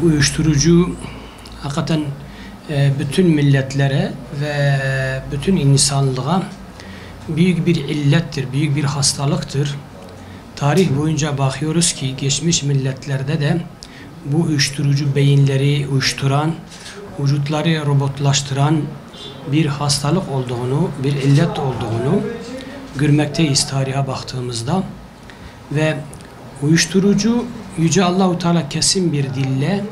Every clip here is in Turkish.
Uyuşturucu hakikaten bütün milletlere ve bütün insanlığa büyük bir illettir, büyük bir hastalıktır. Tarih boyunca bakıyoruz ki geçmiş milletlerde de bu uyuşturucu beyinleri uyuşturan, vücutları robotlaştıran bir hastalık olduğunu, bir illet olduğunu görmekteyiz tarihe baktığımızda. Ve uyuşturucu Yüce Allahu Teala kesin bir dille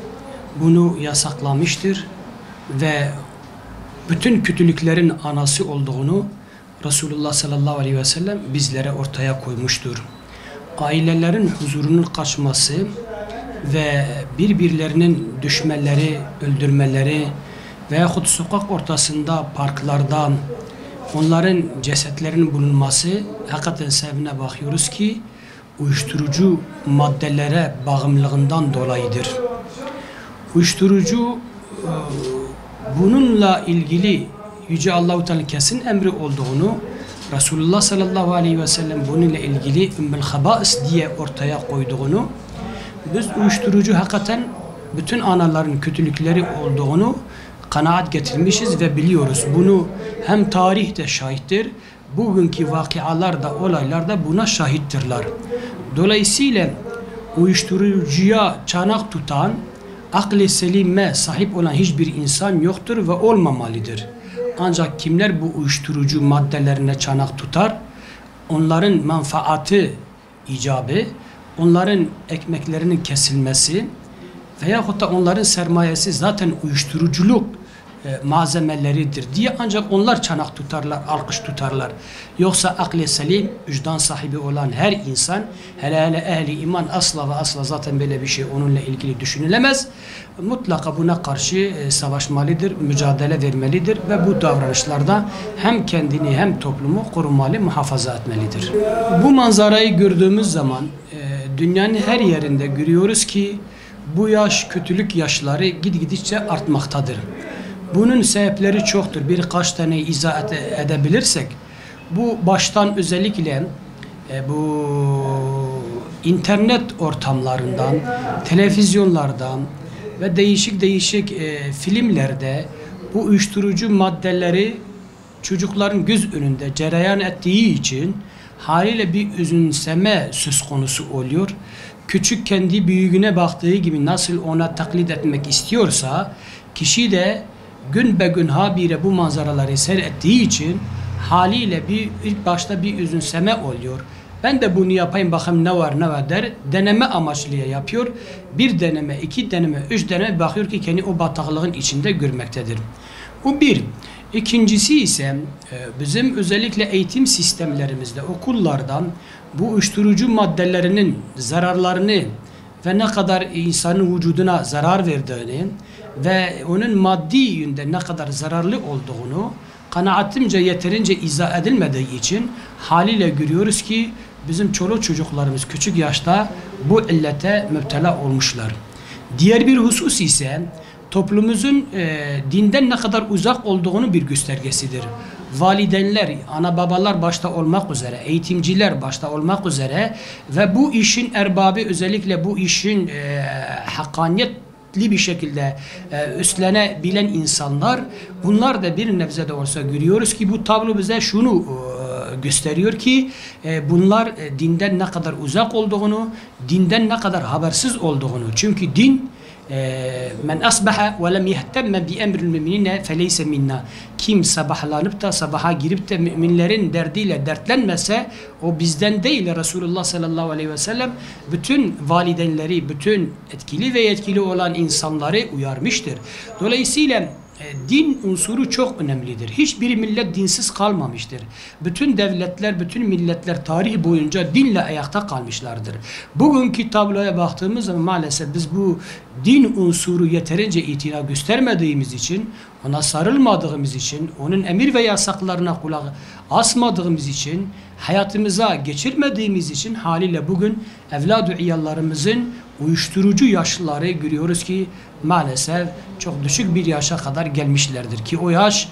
bunu yasaklamıştır ve bütün kötülüklerin anası olduğunu Resulullah sallallahu aleyhi ve sellem bizlere ortaya koymuştur. Ailelerin huzurunun kaçması ve birbirlerinin düşmeleri, öldürmeleri veyahut sokak ortasında, parklarda onların cesetlerinin bulunması hakikaten sebebine bakıyoruz ki uyuşturucu maddelere bağımlılığından dolayıdır. Uyuşturucu bununla ilgili Yüce Allahu Teala kesin emri olduğunu, Resulullah sallallahu aleyhi ve sellem bununla ilgili ümmül habais diye ortaya koyduğunu, biz uyuşturucu hakikaten bütün anaların kötülükleri olduğunu kanaat getirmişiz ve biliyoruz. Bunu hem tarih de şahittir, bugünkü vakialar da, olaylar da buna şahittirler. Dolayısıyla uyuşturucuya çanak tutan, akli selime sahip olan hiçbir insan yoktur ve olmamalıdır. Ancak kimler bu uyuşturucu maddelerine çanak tutar, onların menfaati icabı, onların ekmeklerinin kesilmesi veyahut da onların sermayesi zaten uyuşturuculuk malzemeleridir diye ancak onlar çanak tutarlar, alkış tutarlar. Yoksa akli selim, vicdan sahibi olan her insan, hele hele ehli iman asla ve asla zaten böyle bir şey onunla ilgili düşünülemez. Mutlaka buna karşı savaşmalıdır, mücadele vermelidir ve bu davranışlarda hem kendini hem toplumu korumalı, muhafaza etmelidir. Bu manzarayı gördüğümüz zaman dünyanın her yerinde görüyoruz ki bu yaş, kötülük yaşları gitgidikçe artmaktadır. Bunun sebepleri çoktur. Birkaç tane izah edebilirsek, bu baştan özellikle bu internet ortamlarından, televizyonlardan ve değişik filmlerde bu uyuşturucu maddeleri çocukların göz önünde cereyan ettiği için haliyle bir üzüntüseme söz konusu oluyor. Küçük kendi büyüğüne baktığı gibi nasıl ona taklit etmek istiyorsa, kişi de gün be gün habire bu manzaraları seyrettiği için haliyle ilk başta bir üzüntüseme oluyor. Ben de bunu yapayım bakayım ne var der. Deneme amaçlı yapıyor. Bir deneme, iki deneme, üç deneme bakıyor ki kendi o bataklığın içinde görmektedir. Bu bir. İkincisi ise bizim özellikle eğitim sistemlerimizde, okullardan bu uyuşturucu maddelerinin zararlarını ve ne kadar insanın vücuduna zarar verdiğini ve onun maddi yönde ne kadar zararlı olduğunu kanaatimce yeterince izah edilmediği için haliyle görüyoruz ki bizim çoluk çocuklarımız küçük yaşta bu illete müptela olmuşlar. Diğer bir husus ise toplumumuzun dinden ne kadar uzak olduğunu bir göstergesidir. Validenler, ana babalar başta olmak üzere, eğitimciler başta olmak üzere ve bu işin erbabı özellikle bu işin hakkaniyetli bir şekilde üstlenebilen insanlar, bunlar da bir nebze de olsa görüyoruz ki bu tablo bize şunu gösteriyor ki bunlar dinden ne kadar uzak olduğunu, dinden ne kadar habersiz olduğunu. Çünkü din men asbaha ve lem yehtemme bi emril müminine feleyse minna. Kim sabahlanıp da sabaha girip de müminlerin derdiyle dertlenmese o bizden değil. Resulullah sallallahu aleyhi ve sellem bütün validenleri, bütün etkili ve yetkili olan insanları uyarmıştır. Dolayısıyla din unsuru çok önemlidir. Hiçbir millet dinsiz kalmamıştır. Bütün devletler, bütün milletler tarih boyunca dinle ayakta kalmışlardır. Bugünkü tabloya baktığımız zaman maalesef biz bu din unsuru yeterince itina göstermediğimiz için, ona sarılmadığımız için, onun emir ve yasaklarına kulak asmadığımız için, hayatımıza geçirmediğimiz için haliyle bugün evlad-ı iyallarımızın uyuşturucu yaşlıları görüyoruz ki maalesef çok düşük bir yaşa kadar gelmişlerdir ki o yaş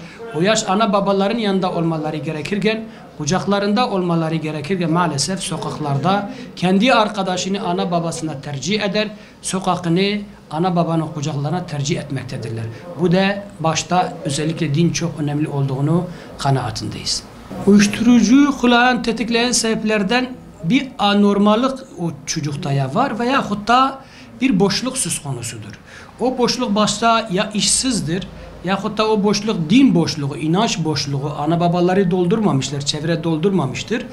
ana babaların yanında olmaları gerekirken, kucaklarında olmaları gerekirken maalesef sokaklarda kendi arkadaşını ana babasına tercih eder, sokakını ana babanın kucaklarına tercih etmektedirler. Bu da başta özellikle din çok önemli olduğunu kanaatindeyiz. Uyuşturucu kullanan tetikleyen sebeplerden bir anormallık o çocukta ya var veyahut da bir boşluk söz konusudur. O boşluk başta ya işsizdir yahut da o boşluk din boşluğu, inanç boşluğu, ana babaları doldurmamışlar, çevre doldurmamıştır.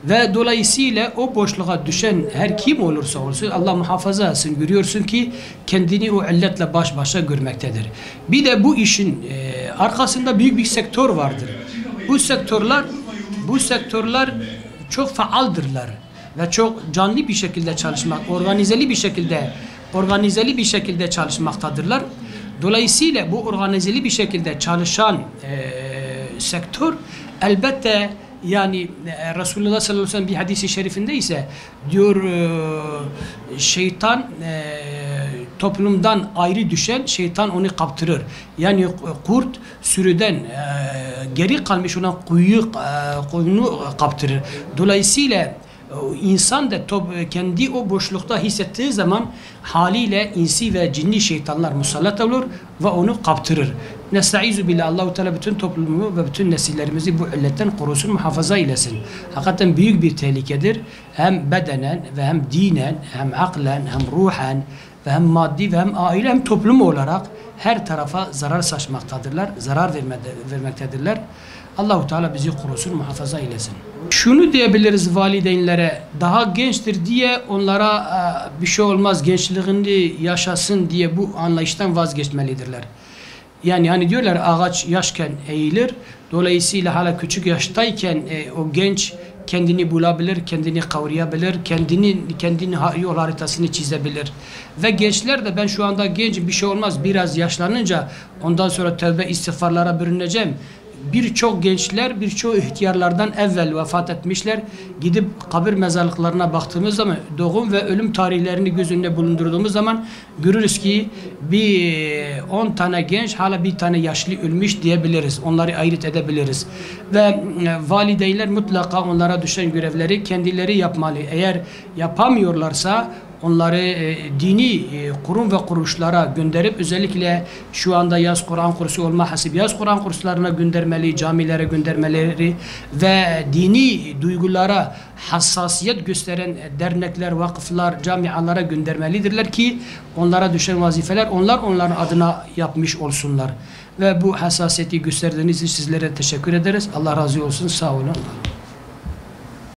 Ve dolayısıyla o boşluğa düşen her kim olursa olsun Allah muhafaza etsin, görüyorsun ki kendini o illetle baş başa görmektedir. Bir de bu işin arkasında büyük bir sektör vardır. Bu sektörler çok faaldırlar ve çok canlı bir şekilde çalışmak, organizeli bir şekilde çalışmaktadırlar. Dolayısıyla bu organizeli bir şekilde çalışan sektör elbette yani Resulullah sallallahu aleyhi ve sellem bir hadisi şerifinde ise diyor şeytan toplumdan ayrı düşen şeytan onu kaptırır. Yani kurt sürüden geri kalmış olan koyunu kaptırır. Dolayısıyla insan da kendi o boşlukta hissettiği zaman haliyle insi ve cinni şeytanlar musallat olur ve onu kaptırır. Nestaizu billah, Allah-u Teala bütün toplumu ve bütün nesillerimizi bu illetten korusun, muhafaza eylesin. Hakikaten büyük bir tehlikedir. Hem bedenen ve hem dinen, hem aklen, hem ruhen ve hem maddi ve hem aile hem toplum olarak her tarafa zarar saçmaktadırlar, zarar vermektedirler. Allah-u Teala bizi korusun, muhafaza eylesin. Şunu diyebiliriz valideynlere, daha gençtir diye onlara bir şey olmaz, gençliğini yaşasın diye bu anlayıştan vazgeçmelidirler. Yani hani diyorlar ağaç yaşken eğilir, dolayısıyla hala küçük yaştayken o genç kendini bulabilir, kendini kavrayabilir, kendini yol haritasını çizebilir. Ve gençler de ben şu anda gencim bir şey olmaz, biraz yaşlanınca ondan sonra tövbe istiğfarlara bürüneceğim. Birçok gençler, birçok ihtiyarlardan evvel vefat etmişler. Gidip kabir mezarlıklarına baktığımız zaman, doğum ve ölüm tarihlerini göz önünde bulundurduğumuz zaman görürüz ki bir 10 tane genç, hala bir tane yaşlı ölmüş diyebiliriz. Onları ayırt edebiliriz. Ve valideynler mutlaka onlara düşen görevleri kendileri yapmalı. Eğer yapamıyorlarsa onları dini kurum ve kuruluşlara gönderip özellikle şu anda yaz Kur'an kursu olma hasip yaz Kur'an kurslarına göndermeli, camilere göndermeleri ve dini duygulara hassasiyet gösteren dernekler, vakıflar, camialara göndermelidirler ki onlara düşen vazifeler onların adına yapmış olsunlar. Ve bu hassasiyeti gösterdiğiniz için sizlere teşekkür ederiz. Allah razı olsun. Sağ olun.